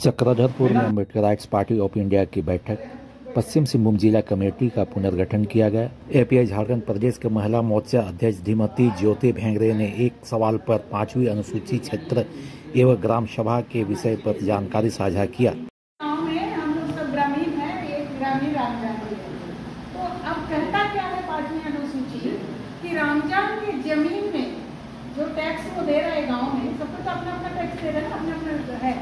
चक्रधरपुर में अम्बेडकराइट्स party of India की बैठक। पश्चिम सिंहभूम जिला कमेटी का पुनर्गठन किया गया। एपीआई झारखंड प्रदेश के महिला मोर्चा अध्यक्ष धीमती ज्योति भेंगरे ने एक सवाल पर 5वीं अनुसूचित क्षेत्र एवं ग्राम सभा के विषय पर जानकारी साझा किया। गाँव में हम लोग सब ग्रामीण है, एक ग्रामीण रामजान है। तो अब कहता क्या है 5वीं अनुसूची कि रामजान की जमीन में जो टैक्स वो दे रहा है गांव में, सबको तो अपना अपना टैक्स दे रहा है, अपना अपना है।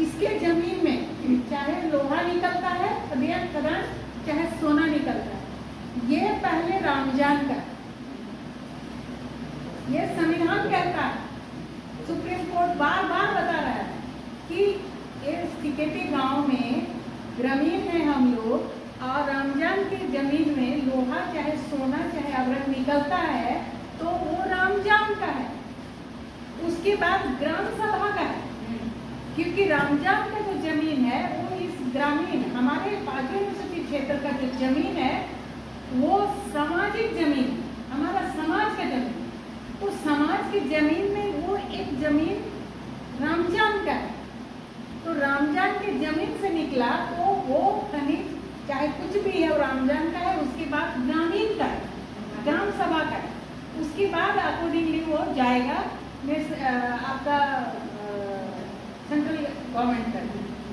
इसके जमीन में चाहे लोहा निकलता है खदान, चाहे सोना निकलता है, ये पहले रामजान का, ये संविधान कहता है। सुप्रीम कोर्ट बार बार बता रहा है कि ये सीकेटी गांव में ग्रामीण है हम लोग, और रामजान की जमीन में लोहा चाहे सोना चाहे आभरण निकलता है तो वो रामजान का है। उसके बाद ग्राम सभा का है, क्योंकि रामजान का जो जमीन है वो इस ग्रामीण हमारे 5वीं अनुसूचित क्षेत्र का जो जमीन है वो सामाजिक जमीन, हमारा समाज का जमीन। तो समाज की जमीन में वो एक जमीन रामजान का है। तो रामजान की जमीन से निकला तो वो खनिज चाहे कुछ भी है वो रामजान का है। उसके बाद ग्रामीण का है, ग्राम सभा का है। उसके बाद अकॉर्डिंगली वो जाएगा आपका सेंट्रल गवर्नमेंट का।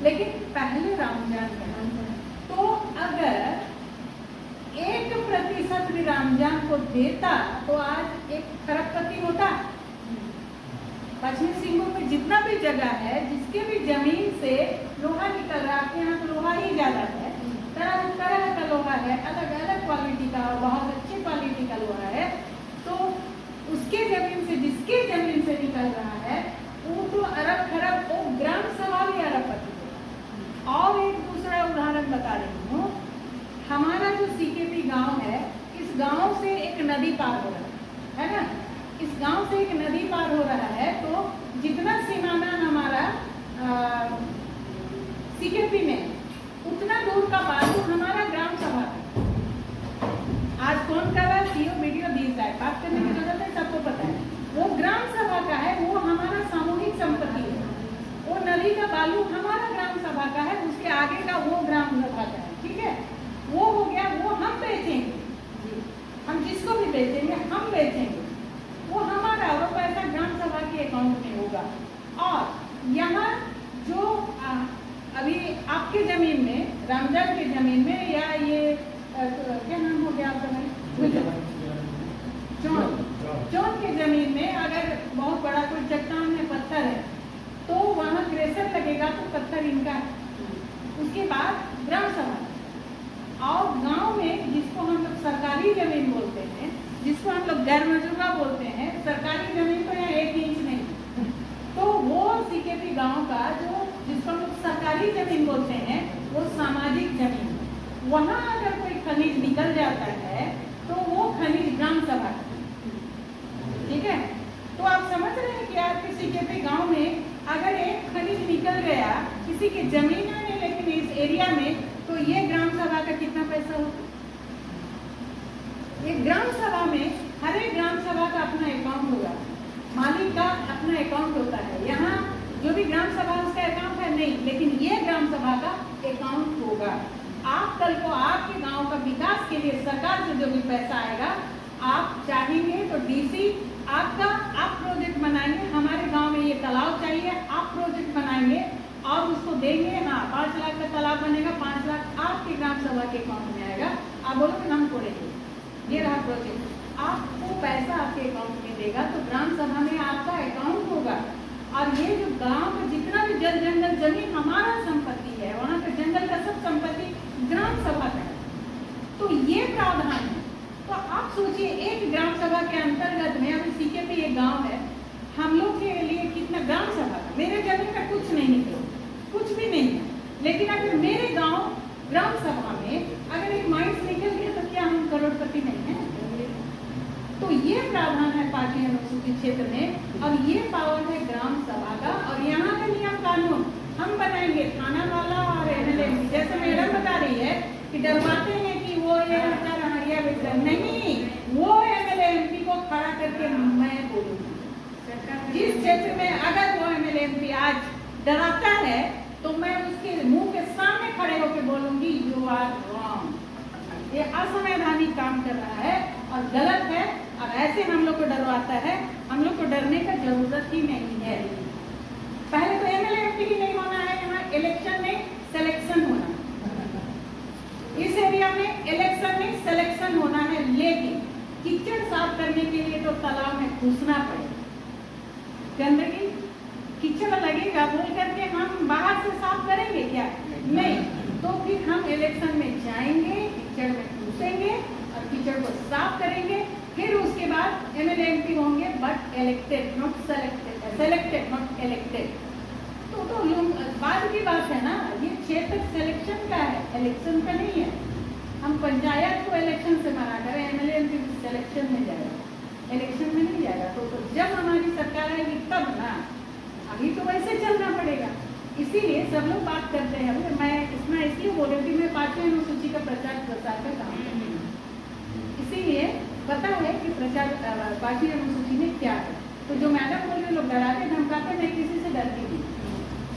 लेकिन पहले रामजान का। तो अगर 1% भी रामजान को देता तो आज एक खरबपति होता। पश्चिमी सिंहभूम में जितना भी जगह है, जिसके भी जमीन से लोहा निकल रहा है, यहाँ तो लोहा ही ज्यादा है, तरह तरह का लोहा है, अलग अलग क्वालिटी का और बहुत अच्छी क्वालिटी का लोहा है। तो उसके जमीन से, जिसके जमीन से निकल रहा है वो तो अरब खरब, वो ग्राम सभा भी अरबपति होगा। और एक दूसरा उदाहरण बता रही हूँ, हमारा जो सीकेपी गांव है, इस गांव से एक नदी पार हो रहा है ना, इस गांव से एक नदी पार हो रहा है। तो जितना सीमाना हमारा सीकेपी में, उतना दूर का बाजू हमारा ग्राम सभा है। आज कौन कर रहा है, सीओ वीडियो दिस है, बात करने की जरूरत है, सबको पता है। वो ग्राम सभा का है, वो हमारा सामूहिक संपत्ति है। वो नदी का बालू हमारा ग्राम सभा का है, उसके आगे का वो ग्राम सभा का है। ठीक है, वो हो गया, वो हम बेचेंगे, हम जिसको भी बेचेंगे हम बेचेंगे, वो हमारा, वो पैसा ग्राम सभा के अकाउंट में होगा। और यहाँ जो अभी आपके जमीन में, रामजान के जमीन में, या ये क्या नाम हो गया आपका, चौन के जमीन में अगर बहुत बड़ा कोई चट्टान में पत्थर है तो वहाँ क्रेशर लगेगा तो पत्थर इनका है। उसके बाद ग्राम सभा। और गांव में जिसको हम लोग सरकारी जमीन बोलते हैं, जिसको हम लोग गैर मजूरा बोलते हैं, सरकारी जमीन तो यहाँ 1 इंच नहीं, तो वो सीकेपी गांव का जो जिसको हम लोग सरकारी जमीन बोलते हैं वो सामाजिक जमीन। वहाँ अगर कोई खनिज निकल जाता है तो वो खनिज ग्राम सभा। ठीक है, तो आप समझ रहे हैं कि आपके सीकेपी गांव में अगर एक खनिज निकल गया किसी की जमीन में, लेकिन इस एरिया में, तो ये ग्राम सभा का कितना पैसा होगा। एक ग्राम सभा में हर एक ग्राम सभा का अपना अकाउंट होगा, मालिक का अपना अकाउंट होता है। यहाँ जो भी ग्राम सभा उसका अकाउंट है नहीं, लेकिन ये ग्राम सभा का अकाउंट होगा। आप कल को आपके गांव का विकास के लिए सरकार से जो भी पैसा आएगा, आप चाहेंगे तो डीसी आपका, आप प्रोजेक्ट बनाएंगे, हमारे गांव में ये तालाब चाहिए, आप प्रोजेक्ट बनाएंगे और उसको देंगे। हाँ, 5 लाख का तालाब बनेगा, 5 लाख आपके ग्राम सभा के अकाउंट में आएगा। आप बोलोगे हम तोड़ेंगे, ये रहा प्रोजेक्ट, आपको पैसा आपके अकाउंट में देगा, तो ग्राम सभा में आपका अकाउंट होगा। और ये जो गांव का जितना भी जल जंगल जमीन हमारा संपत्ति है, वहाँ का जंगल का सब संपत्ति ग्राम सभा का है। तो ये प्रावधान है। तो आप सोचिए, एक ग्राम सभा के अंतर्गत में, अभी सीकेपी एक गांव है, हम लोग के लिए कितना ग्राम सभा का, मेरे जमीन का कुछ नहीं निकला, कुछ भी नहीं है, लेकिन अगर मेरे गांव ग्राम सभा में अगर एक माइंस निकल गया तो क्या हम करोड़पति नहीं है। तो ये प्रावधान है 5वीं अनुसूचित क्षेत्र में, और ये पावर है ग्राम सभा का। और यहाँ का नियम कानून हम बनाएंगे, थाना वाला और एमएलए। जैसे मैडम बता रही है कि डरवाते हैं कि वो ये नहीं, वो एमएलए एमपी को खड़ा करके मैं बोलूंगी, जिस क्षेत्र में अगर वो एमएलए एमपी आज डराता है तो मैं उसके मुंह के सामने खड़े होकर बोलूंगी यू आर रॉन्ग, ये असंवैधानिक काम कर रहा है और गलत है, और ऐसे हम लोग को डरवाता है। हम लोग को डरने का जरूरत ही नहीं है। पहले तो एमएलए एमपी ही नहीं होना है, यहाँ इलेक्शन में सिलेक्शन होना, इस एरिया में इलेक्शन में सिलेक्शन होना है। लेकिन कीचड़ साफ करने के लिए तो तालाब में घुसना पड़ेगा। गंदगी कीचड़ लगेगा बोल करके हम बाहर से साफ करेंगे क्या? नहीं। तो फिर हम इलेक्शन में जाएंगे, कीचड़ में घुसेंगे और कीचड़ को साफ करेंगे। फिर उसके बाद एमएलए एमपी होंगे, but elected not selected, selected not elected. तो बाद की बात है ना, ये क्षेत्र सिलेक्शन का है, इलेक्शन का नहीं है। हम पंचायत को इलेक्शन से मना करें, एमएलए एमपी सिलेक्शन में जाएगा, इलेक्शन में नहीं जाएगा। तो जब हमारी सरकार आएगी तब ना, अभी तो वैसे चलना पड़ेगा। इसीलिए सब लोग बात करते हैं। मैं इसमें इसलिए बोल रही थी, मैं 5वीं अनुसूची का प्रचार प्रसार का काम करती हूँ, इसीलिए पता है कि प्रचार 5वीं अनुसूची में क्या है। तो जो मैडम बोल रहे लोग डराते धमकाते, मैं किसी से डरती नहीं,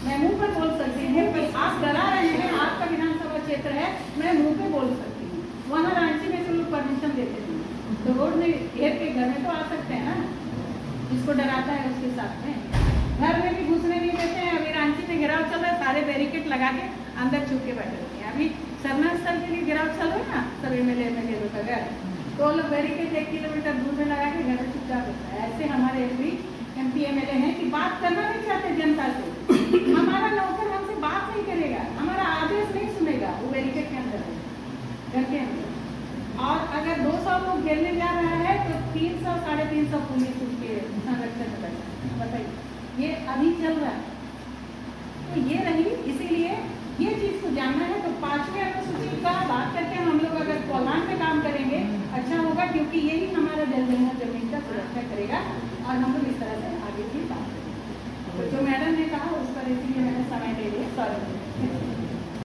मैं मुंह पर बोल सकती हूँ। पर आप डरा रहे हैं, आपका विधानसभा क्षेत्र है, मैं मुंह पे बोल सकती हूँ। वहाँ रांची में तो लोग परमिशन देते थे, तो रोड में घेर के घर में तो आ सकते हैं ना, जिसको डराता है उसके साथ में। घर में भी घुसने नहीं देते हैं। अभी रांची में गिराव चल रहा है, सारे बैरिकेड लगा के अंदर छुप के बैठे रहते हैं। अभी सरना स्थल के लिए गिराव चल रहा है ना, सब एमएलए का घर, तो लोग बैरिकेड 1 किलोमीटर दूर में लगा के घर में चुपचाप रहता है। ऐसे हमारे एमपी एमएलए हैं कि बात करना नहीं चाहते जनता से। हमारा नौकर हमसे बात नहीं करेगा, हमारा आदेश नहीं सुनेगा, वो बैरिकेड के अंदर है, घर के अंदर। और अगर 200 लोग घेरने जा रहा है तो 300 साढ़े 300 पुलिस उसके संरक्षण में बैठा। बताइए, ये अभी चल रहा है। तो ये रही, इसीलिए ये चीज को जानना है। तो 5वीं अनुसूची का बात करके हम लोग अगर कौलान पे काम करेंगे अच्छा होगा, क्योंकि यही हमारा जमीन का सुरक्षा करेगा और हम लोग इस तरह से आगे भी बात करेंगे। तो जो मैडम ने कहा उस पर इसीलिए मैंने समय ले लिया, सॉरी।